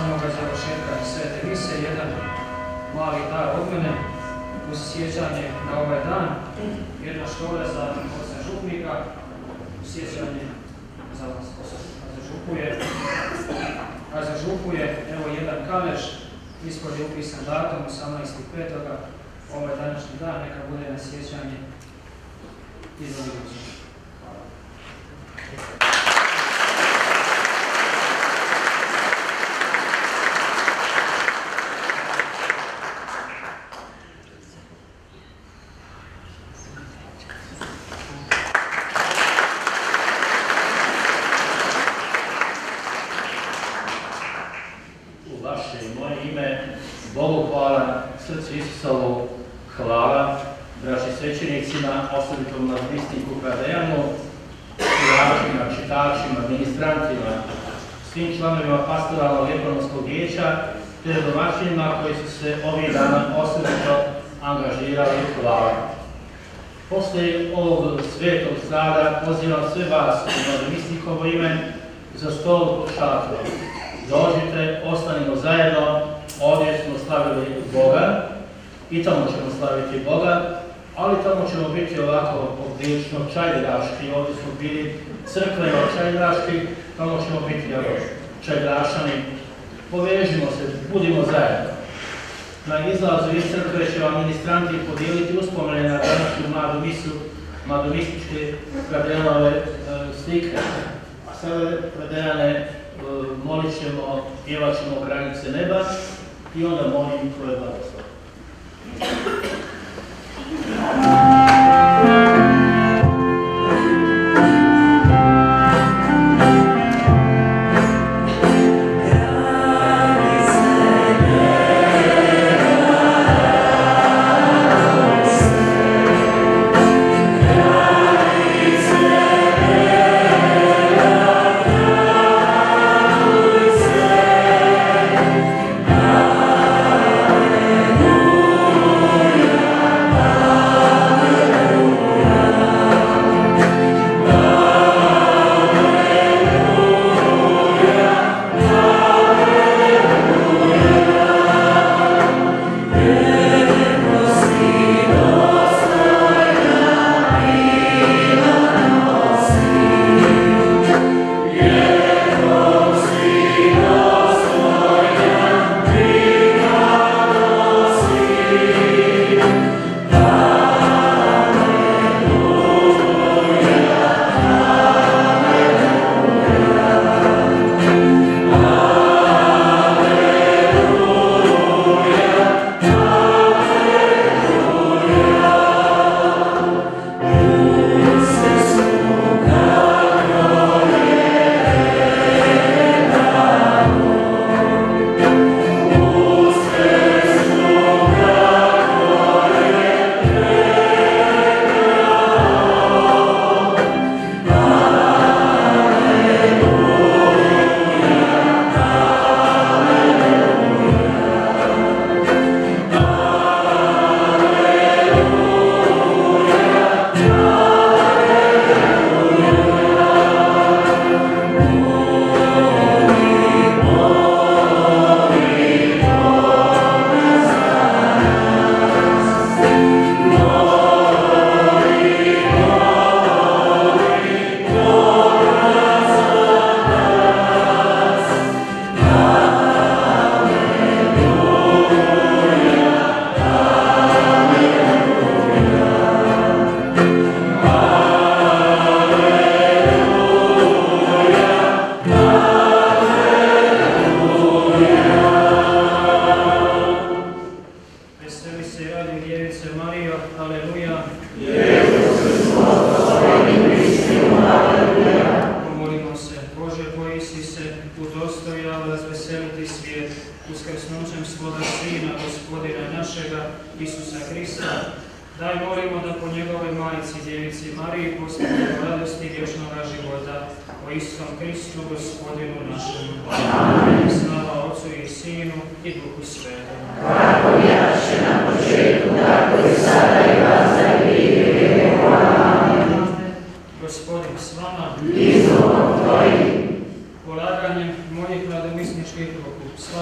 samoga završetka svete mise, jedan mali dar od mene uz sjećanje na ovaj dan, jedna štola za oca župnika, sjećanje za vas zažupuje, evo jedan kaleš, ispod je upisan datum 18.5. ovaj današnji dan, neka bude na sjećanje i za budućnost. Bogu hvala, srcu Isusovu hvala, braći svećenicima, osobitom nadvisniku Dejanu, pjevačima, čitačima, ministrantima, svim članovima pastoralnog ekonomskog vijeća, te domaćinima koji su se ovih dana osobito angažirali. Hvala. Poslije ovog svetog strada pozivam sve vas u nadvisnikovo ime za stol kod šatora. Dođite, ostanimo zajedno. Ovdje smo slavili Boga i tamo ćemo slaviti Boga, ali tamo ćemo biti ovako poprilično čajderaški. Ovdje smo bili crkveno čajderaški, tamo ćemo biti čajdrašani. Povežimo se, budimo zajedno. Na izlazu iz crkve će vam ministranti podijeliti uspomene na današnju mladu misu, mladomističke Gradelove slike. A sada, Gradelane, molit ćemo, pjevat ćemo Granice neba i onda molim tvoje blagoslov.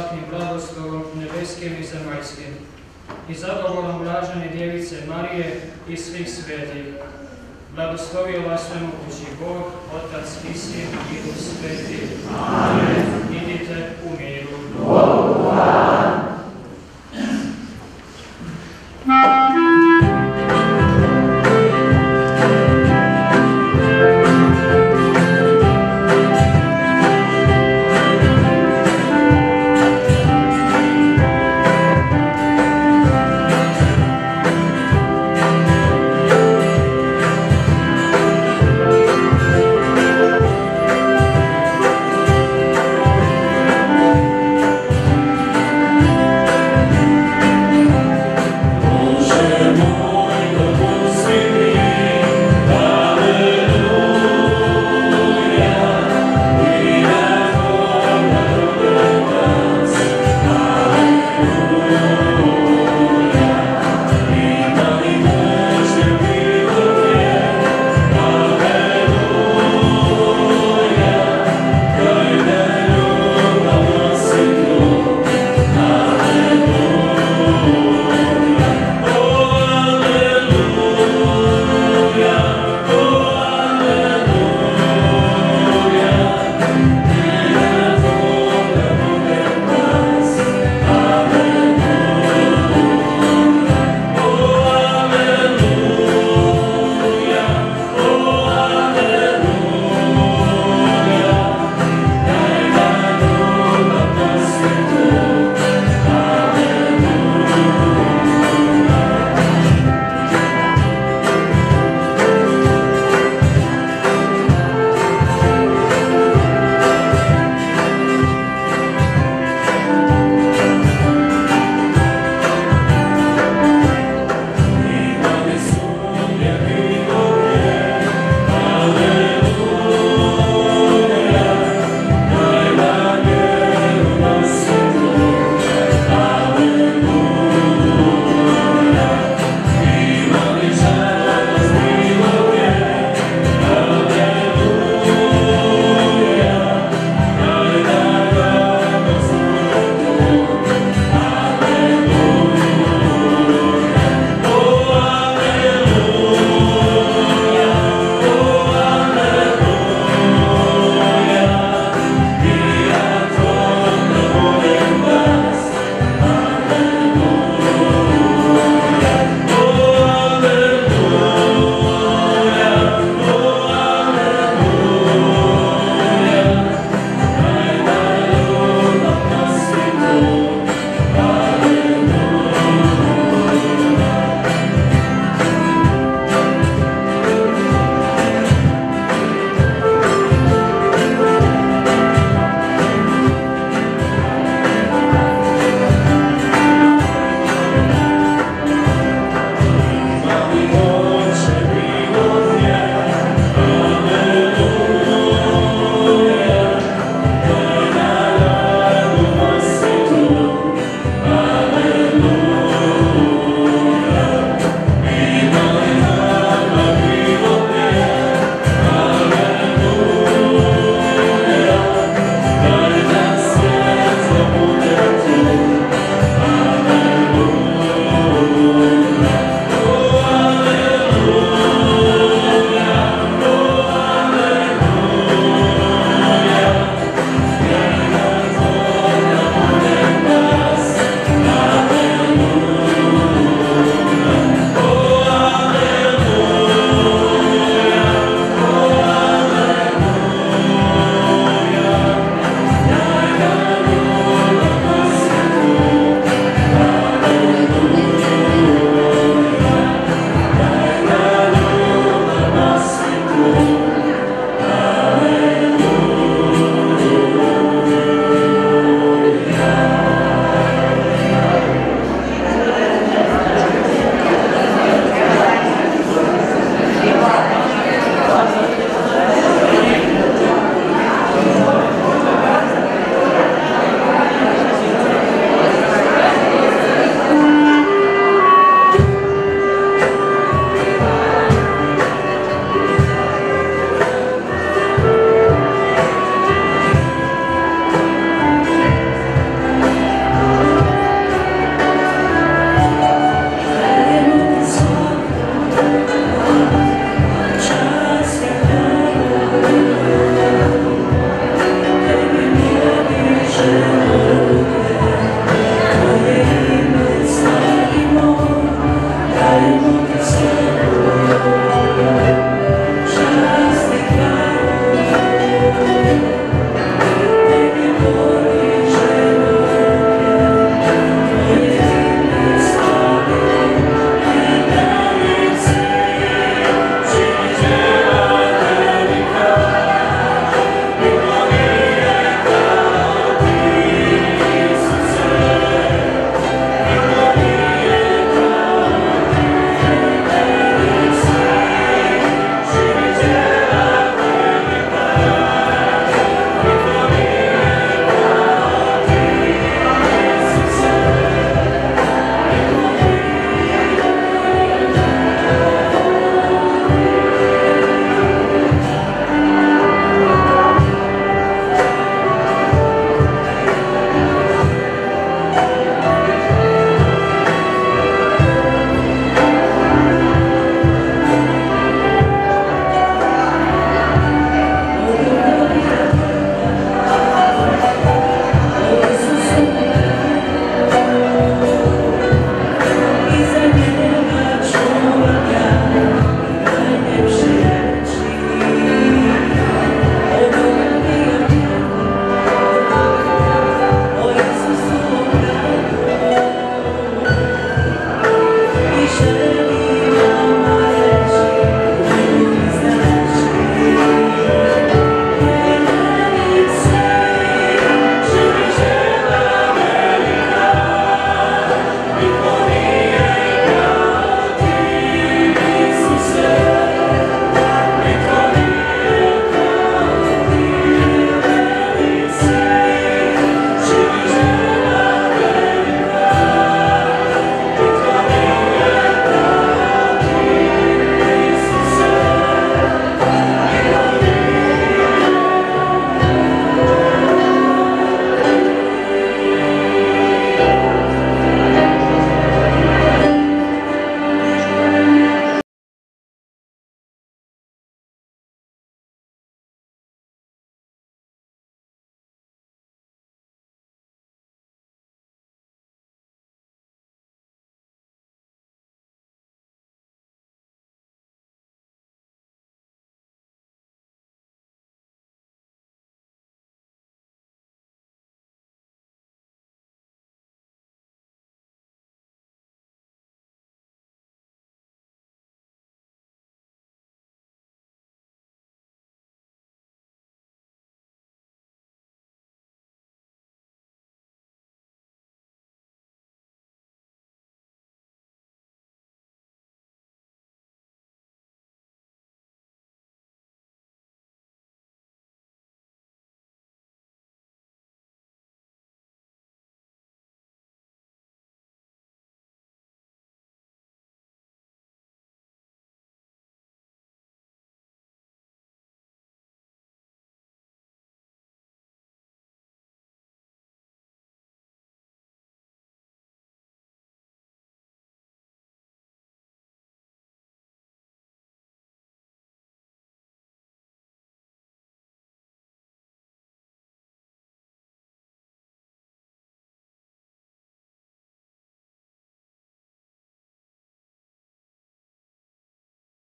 blažnim blagoslovom nebeskim i zemaljskim i zadovoljom blažene Djevice Marije i svih svetih. Blagoslovio vas svemogući Bog, Otac i Sin i Duh Sveti. Amen. Idite u mir.